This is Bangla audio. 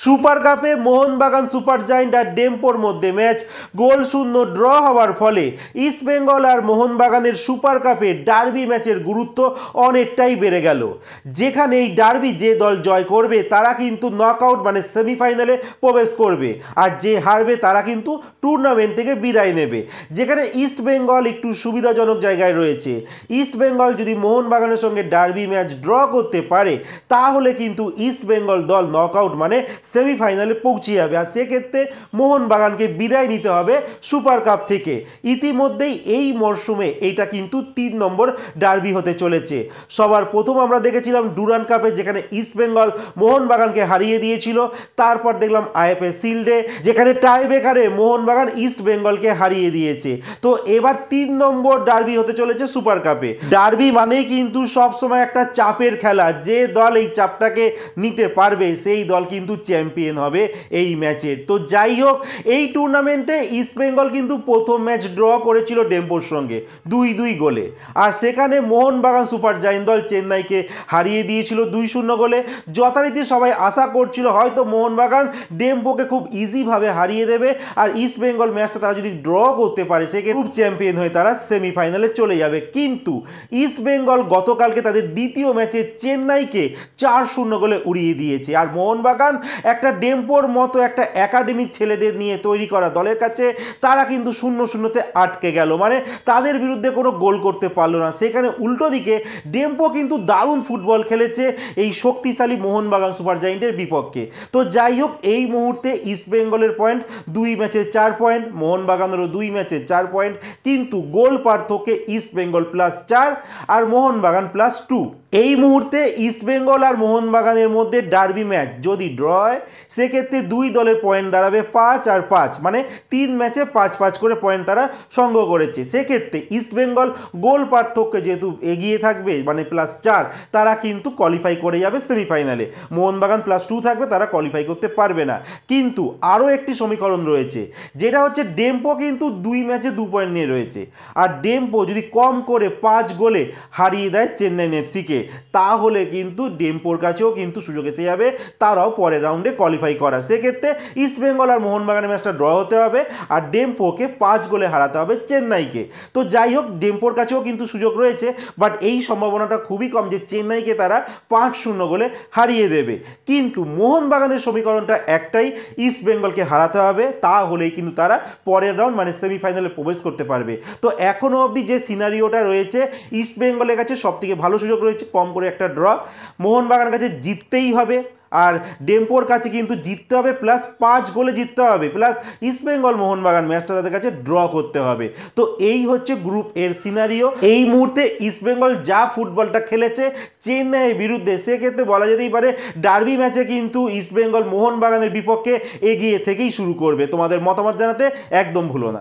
সুপার কাপে মোহনবাগান সুপার জায়েন্ট আর ডেম্পোর মধ্যে ম্যাচ গোল শূন্য ড্র হওয়ার ফলে ইস্টবেঙ্গল আর মোহনবাগানের সুপার কাপে ডার্বি ম্যাচের গুরুত্ব অনেকটাই বেড়ে গেল। যেখানে এই ডার্বি যে দল জয় করবে তারা কিন্তু নকআউট মানে সেমিফাইনালে প্রবেশ করবে, আর যে হারবে তারা কিন্তু টুর্নামেন্ট থেকে বিদায় নেবে। যেখানে ইস্টবেঙ্গল একটু সুবিধাজনক জায়গায় রয়েছে। ইস্টবেঙ্গল যদি মোহনবাগানের সঙ্গে ডার্বি ম্যাচ ড্র করতে পারে তাহলে কিন্তু ইস্টবেঙ্গল দল নকআউট মানে সেমিফাইনালে পৌঁছে যাবে, আর সেক্ষেত্রে মোহনবাগানকে বিদায় নিতে হবে সুপার কাপ থেকে। ইতিমধ্যেই এই মরশুমে এইটা কিন্তু 3 নম্বর ডার্বি হতে চলেছে। সবার প্রথম আমরা দেখেছিলাম ডুরান্ড কাপে, যেখানে ইস্টবেঙ্গল মোহনবাগানকে হারিয়ে দিয়েছিল। তারপর দেখলাম আইএফএ শিল্ডে, যেখানে টাই ব্রেকারে মোহনবাগান ইস্টবেঙ্গলকে হারিয়ে দিয়েছে। তো এবার 3 নম্বর ডার্বি হতে চলেছে সুপার কাপে। ডার্বি মানেই কিন্তু সবসময় একটা চাপের খেলা, যে দল এই চাপটাকে নিতে পারবে সেই দল কিন্তু চ্যাম্পিয়ন হবে এই ম্যাচের। তো যাই হোক, এই টুর্নামেন্টে ইস্টবেঙ্গল কিন্তু প্রথম ম্যাচ ড্র করেছিল ডেম্পোর সঙ্গে 2-2 গোলে, আর সেখানে মোহনবাগান সুপার জায়েন্ট দল চেন্নাইকে হারিয়ে দিয়েছিল 2-0 গোলে। যথারীতি সবাই আশা করছিল হয়তো মোহনবাগান ডেম্পোকে খুব ইজিভাবে হারিয়ে দেবে, আর ইস্টবেঙ্গল ম্যাচটা তারা যদি ড্র করতে পারে সেক্ষেত্রে গ্রুপ চ্যাম্পিয়ন হয়ে তারা সেমিফাইনালে চলে যাবে। কিন্তু ইস্টবেঙ্গল গতকালকে তাদের দ্বিতীয় ম্যাচে চেন্নাইকে 4-0 গোলে উড়িয়ে দিয়েছে, আর মোহনবাগান একটা ডেম্পোর মতো একটা একাডেমিক ছেলেদের নিয়ে তৈরি করা দলের কাছে তারা কিন্তু 0-0-তে আটকে গেল, মানে তাদের বিরুদ্ধে কোনো গোল করতে পারলো না। সেখানে উল্টো দিকে ডেম্পো কিন্তু দারুণ ফুটবল খেলেছে এই শক্তিশালী মোহনবাগান সুপার জায়েন্টের বিপক্ষে। তো যাই হোক, এই মুহূর্তে ইস্টবেঙ্গলের পয়েন্ট 2 ম্যাচে 4 পয়েন্ট, মোহনবাগানেরও 2 ম্যাচে 4 পয়েন্ট, কিন্তু গোল পার্থক্যে ইস্টবেঙ্গল +4 আর মোহনবাগান +2। এই মুহূর্তে ইস্টবেঙ্গল আর মোহনবাগানের মধ্যে ডার্বি ম্যাচ যদি ড্র হয় সেক্ষেত্রে দুই দলের পয়েন্ট দাঁড়াবে 5 আর 5, মানে 3 ম্যাচে 5-5 করে পয়েন্ট তারা সংগ্রহ করেছে। সেক্ষেত্রে ইস্টবেঙ্গল গোল পার্থক্যে যেহেতু এগিয়ে থাকবে মানে +4, তারা কিন্তু কোয়ালিফাই করে যাবে সেমিফাইনালে। মোহনবাগান +2 থাকবে, তারা কোয়ালিফাই করতে পারবে না। কিন্তু আরও একটি সমীকরণ রয়েছে, যেটা হচ্ছে ডেম্পো কিন্তু 2 ম্যাচে 2 পয়েন্ট নিয়ে রয়েছে, আর ডেম্পো যদি কম করে 5 গোলে হারিয়ে দেয় চেন্নাই এফসিকে তাহলে কিন্তু ডেম্পোর কাছেও কিন্তু সুযোগ এসে যাবে তারাও পরের রাউন্ডে কোয়ালিফাই করার। সেক্ষেত্রে ইস্টবেঙ্গল আর মোহনবাগানের ম্যাচটা ড্র হতে হবে, আর ডেম্পোকে 5 গোলে হারাতে হবে চেন্নাইকে। তো যাই হোক, ডেম্পোর কাছেও কিন্তু সুযোগ রয়েছে, বাট এই সম্ভাবনাটা খুবই কম যে চেন্নাইকে তারা 5-0 গোলে হারিয়ে দেবে। কিন্তু মোহনবাগানের সমীকরণটা একটাই, ইস্টবেঙ্গলকে হারাতে হবে, তাহলেই কিন্তু তারা পরের রাউন্ড মানে সেমিফাইনালে প্রবেশ করতে পারবে। তো এখনও অবধি যে সিনারিওটা রয়েছে, ইস্টবেঙ্গলের কাছে সবথেকে ভালো সুযোগ রয়েছে কম করে একটা ড্র, মোহনবাগানের কাছে জিততেই হবে, আর ডেম্পোর কাছে কিন্তু জিততে হবে +5 গোলে জিততে হবে, প্লাস ইস্টবেঙ্গল মোহনবাগান ম্যাচটা তাদের কাছে ড্র করতে হবে। তো এই হচ্ছে গ্রুপ এর সিনারিও। এই মুহূর্তে ইস্টবেঙ্গল যা ফুটবলটা খেলেছে চেন্নাইয়ের বিরুদ্ধে, সেক্ষেত্রে বলা যেতেই পারে ডার্বি ম্যাচে কিন্তু ইস্টবেঙ্গল মোহনবাগানের বিপক্ষে এগিয়ে থেকেই শুরু করবে। তোমাদের মতামত জানাতে একদম ভুলো না।